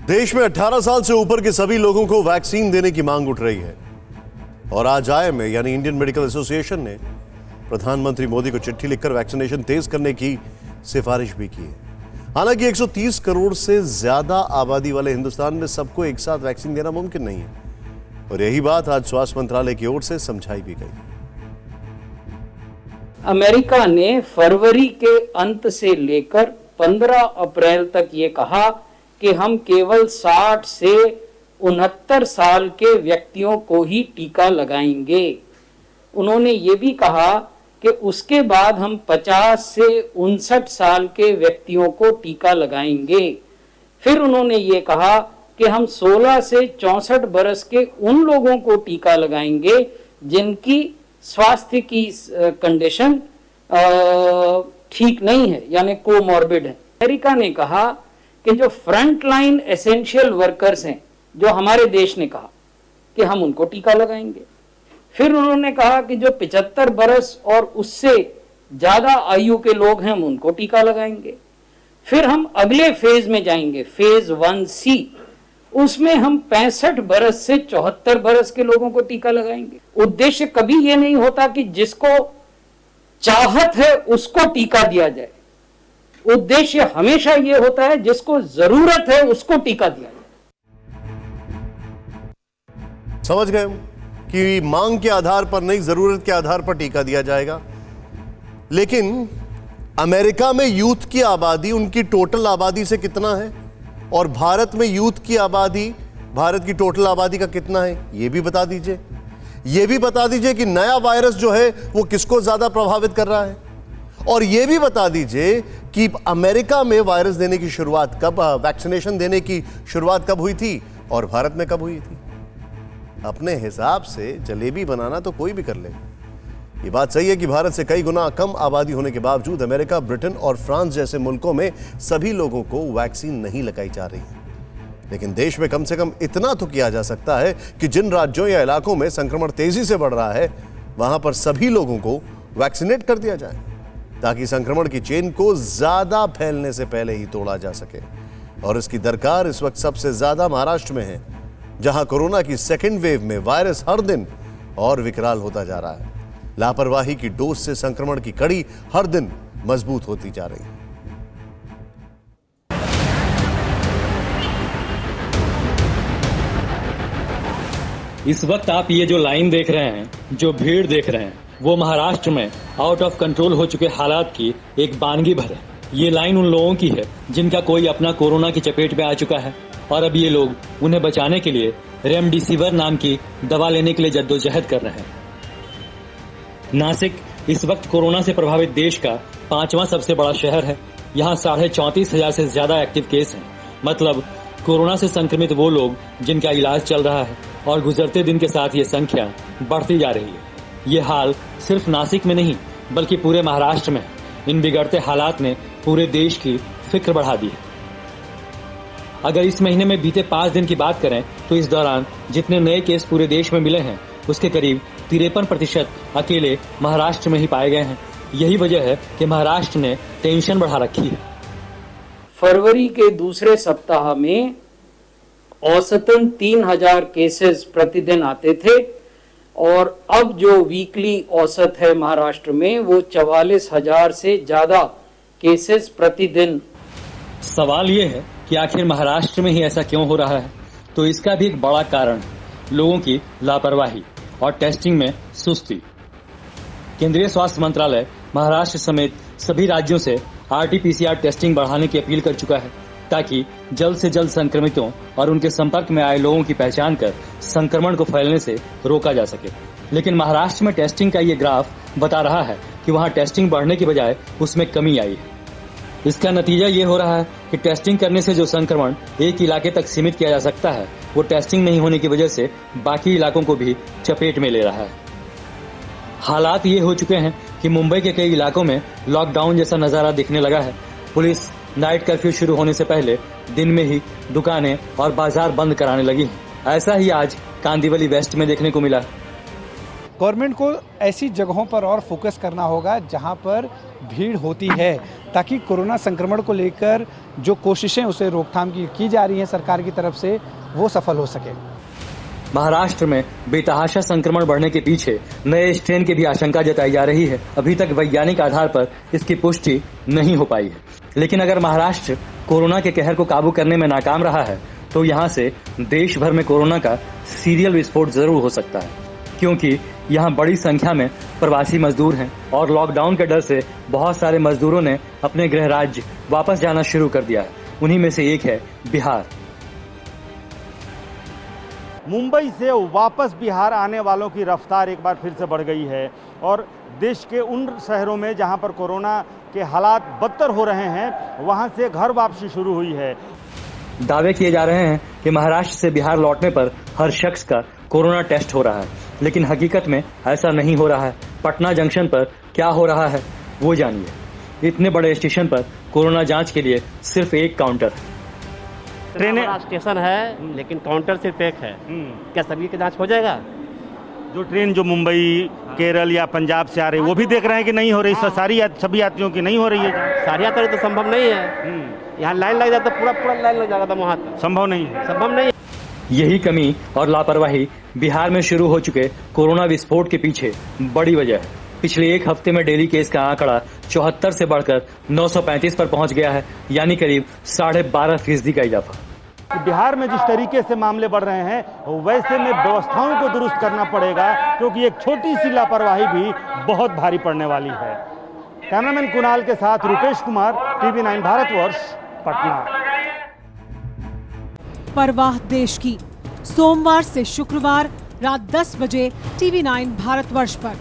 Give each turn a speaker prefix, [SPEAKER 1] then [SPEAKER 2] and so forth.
[SPEAKER 1] देश में 18 साल से ऊपर के सभी लोगों को वैक्सीन देने की मांग उठ रही है और आज IMA यानी इंडियन मेडिकल एसोसिएशन ने प्रधानमंत्री मोदी को चिट्ठी लिखकर वैक्सीनेशन तेज करने की सिफारिश भी की है। हालांकि 130 करोड़ से ज्यादा आबादी वाले हिंदुस्तान में सबको एक साथ वैक्सीन देना मुमकिन नहीं है और यही बात आज स्वास्थ्य मंत्रालय की ओर से समझाई भी गई।
[SPEAKER 2] अमेरिका ने फरवरी के अंत से लेकर 15 अप्रैल तक ये कहा कि हम केवल 60 से 69 साल के व्यक्तियों को ही टीका लगाएंगे। उन्होंने ये भी कहा कि उसके बाद हम 50 से 59 साल के व्यक्तियों को टीका लगाएंगे। फिर उन्होंने ये कहा कि हम 16 से 64 बरस के उन लोगों को टीका लगाएंगे जिनकी स्वास्थ्य की कंडीशन ठीक नहीं है, यानी कोमॉर्बिड है। अमेरिका ने कहा कि जो फ्रंट लाइन एसेंशियल वर्कर्स हैं, जो हमारे देश ने कहा कि हम उनको टीका लगाएंगे। फिर उन्होंने कहा कि जो 75 बरस और उससे ज्यादा आयु के लोग हैं, हम उनको टीका लगाएंगे। फिर हम अगले फेज में जाएंगे, फेज 1C, उसमें हम 65 बरस से 74 बरस के लोगों को टीका लगाएंगे। उद्देश्य कभी ये नहीं होता कि जिसको चाहत है उसको टीका दिया जाए, उद्देश्य हमेशा ये होता है जिसको जरूरत है उसको टीका दिया जाए।
[SPEAKER 1] समझ गए कि मांग के आधार पर नहीं, जरूरत के आधार पर टीका दिया जाएगा। लेकिन अमेरिका में यूथ की आबादी उनकी टोटल आबादी से कितना है और भारत में यूथ की आबादी भारत की टोटल आबादी का कितना है, यह भी बता दीजिए। यह भी बता दीजिए कि नया वायरस जो है वो किसको ज्यादा प्रभावित कर रहा है और यह भी बता दीजिए कि अमेरिका में वायरस देने की शुरुआत कब, वैक्सीनेशन देने की शुरुआत कब हुई थी और भारत में कब हुई थी। अपने हिसाब से जलेबी बनाना तो कोई भी कर ले। ये बात सही है कि भारत से कई गुना कम आबादी होने के बावजूद अमेरिका, ब्रिटेन और फ्रांस जैसे मुल्कों में सभी लोगों को वैक्सीन नहीं लगाई जा रही है। लेकिन देश में कम से कम इतना तो किया जा सकता है कि जिन राज्यों या इलाकों में संक्रमण तेजी से बढ़ रहा है वहां पर सभी लोगों को वैक्सीनेट कर दिया जाए ताकि संक्रमण की चेन को ज्यादा फैलने से पहले ही तोड़ा जा सके। और इसकी दरकार इस वक्त सबसे ज्यादा महाराष्ट्र में है, जहां कोरोना की सेकेंड वेव में वायरस हर दिन और विकराल होता जा रहा है। लापरवाही की डोज से संक्रमण की कड़ी हर दिन मजबूत होती जा रही है।
[SPEAKER 3] इस वक्त आप ये जो लाइन देख रहे हैं, जो भीड़ देख रहे हैं, वो महाराष्ट्र में आउट ऑफ कंट्रोल हो चुके हालात की एक बानगी भर है। ये लाइन उन लोगों की है जिनका कोई अपना कोरोना की चपेट में आ चुका है और अब ये लोग उन्हें बचाने के लिए रेमडेसिविर नाम की दवा लेने के लिए जद्दोजहद कर रहे हैं। नासिक इस वक्त कोरोना से प्रभावित देश का 5वां सबसे बड़ा शहर है। यहाँ 34,500 से ज्यादा एक्टिव केस हैं। मतलब कोरोना से संक्रमित वो लोग जिनका इलाज चल रहा है और गुजरते दिन के साथ ये संख्या बढ़ती जा रही है। ये हाल सिर्फ नासिक में नहीं बल्कि पूरे महाराष्ट्र में। इन बिगड़ते हालात ने पूरे देश की फिक्र बढ़ा दी है। अगर इस महीने में बीते 5 दिन की बात करें तो इस दौरान जितने नए केस पूरे देश में मिले हैं उसके करीब 53% अकेले महाराष्ट्र में ही पाए गए हैं। यही वजह है कि महाराष्ट्र ने टेंशन बढ़ा रखी है।
[SPEAKER 2] फरवरी के दूसरे सप्ताह में औसतन 3000 केसेस प्रतिदिन आते थे और अब जो वीकली औसत है महाराष्ट्र में वो 44,000 से ज्यादा केसेस प्रतिदिन।
[SPEAKER 3] सवाल ये है कि आखिर महाराष्ट्र में ही ऐसा क्यों हो रहा है। तो इसका भी एक बड़ा कारण लोगों की लापरवाही और टेस्टिंग में सुस्ती। केंद्रीय स्वास्थ्य मंत्रालय महाराष्ट्र समेत सभी राज्यों से RT-PCR टेस्टिंग बढ़ाने की अपील कर चुका है ताकि जल्द से जल्द संक्रमितों और उनके संपर्क में आए लोगों की पहचान कर संक्रमण को फैलने से रोका जा सके। लेकिन महाराष्ट्र में टेस्टिंग का ये ग्राफ बता रहा है कि वहाँ टेस्टिंग बढ़ने की बजाय उसमें कमी आई है। इसका नतीजा ये हो रहा है कि टेस्टिंग करने से जो संक्रमण एक इलाके तक सीमित किया जा सकता है वो टेस्टिंग नहीं होने की वजह से बाकी इलाकों को भी चपेट में ले रहा है। हालात ये हो चुके हैं कि मुंबई के कई इलाकों में लॉकडाउन जैसा नजारा दिखने लगा है। पुलिस नाइट कर्फ्यू शुरू होने से पहले दिन में ही दुकानें और बाजार बंद कराने लगी है। ऐसा ही आज कांदिवली वेस्ट में देखने को मिला।
[SPEAKER 4] गवर्नमेंट को ऐसी जगहों पर और फोकस करना होगा जहां पर भीड़ होती है, ताकि कोरोना संक्रमण को लेकर जो कोशिशें उसे रोकथाम की जा रही हैं सरकार की तरफ से, वो सफल हो सके।
[SPEAKER 3] महाराष्ट्र में बेतहाशा संक्रमण बढ़ने के पीछे नए स्ट्रेन की भी आशंका जताई जा रही है। अभी तक वैज्ञानिक आधार पर इसकी पुष्टि नहीं हो पाई है, लेकिन अगर महाराष्ट्र कोरोना के कहर को काबू करने में नाकाम रहा है तो यहाँ से देश भर में कोरोना का सीरियल विस्फोट जरूर हो सकता है, क्योंकि यहाँ बड़ी संख्या में प्रवासी मजदूर हैं और लॉकडाउन के डर से बहुत सारे मजदूरों ने अपने गृह राज्य वापस जाना शुरू कर दिया है। उन्हीं में से एक है बिहार।
[SPEAKER 5] मुंबई से वापस बिहार आने वालों की रफ्तार एक बार फिर से बढ़ गई है और देश के उन शहरों में जहां पर कोरोना के हालात बदतर हो रहे हैं, वहां से घर वापसी शुरू हुई है।
[SPEAKER 3] दावे किए जा रहे हैं कि महाराष्ट्र से बिहार लौटने पर हर शख्स का कोरोना टेस्ट हो रहा है, लेकिन हकीकत में ऐसा नहीं हो रहा है। पटना जंक्शन पर क्या हो रहा है वो जानिए। इतने बड़े स्टेशन पर कोरोना जांच के लिए सिर्फ एक काउंटर है।
[SPEAKER 6] ट्रेन स्टेशन है लेकिन काउंटर सिर्फ एक है। क्या सभी की जांच हो जाएगा?
[SPEAKER 5] जो ट्रेन जो मुंबई, केरल या पंजाब से आ रही है, वो भी देख रहे हैं कि नहीं हो रही। सभी यात्रियों की नहीं हो रही है।
[SPEAKER 6] सारी यात्रा तो संभव नहीं है। यहाँ लाइन लग जाता, पूरा लाइन लग जाएगा था वहाँ तक।
[SPEAKER 5] संभव नहीं है।
[SPEAKER 6] संभव नहीं।
[SPEAKER 3] यही कमी और लापरवाही बिहार में शुरू हो चुके कोरोना विस्फोट के पीछे बड़ी वजह है। पिछले एक हफ्ते में डेली केस का आंकड़ा 74 से बढ़कर 935 पर पहुंच गया है, यानी करीब 12.5% का इजाफा।
[SPEAKER 5] बिहार में जिस तरीके से मामले बढ़ रहे हैं, वैसे में व्यवस्थाओं को दुरुस्त करना पड़ेगा, क्योंकि एक छोटी सी लापरवाही भी बहुत भारी पड़ने वाली है। कैमरामैन कुणाल के साथ रुपेश कुमार, TV9 भारतवर्ष, पटना।
[SPEAKER 7] परवाह देश की, सोमवार से शुक्रवार रात 10 बजे TV9 भारतवर्ष पर।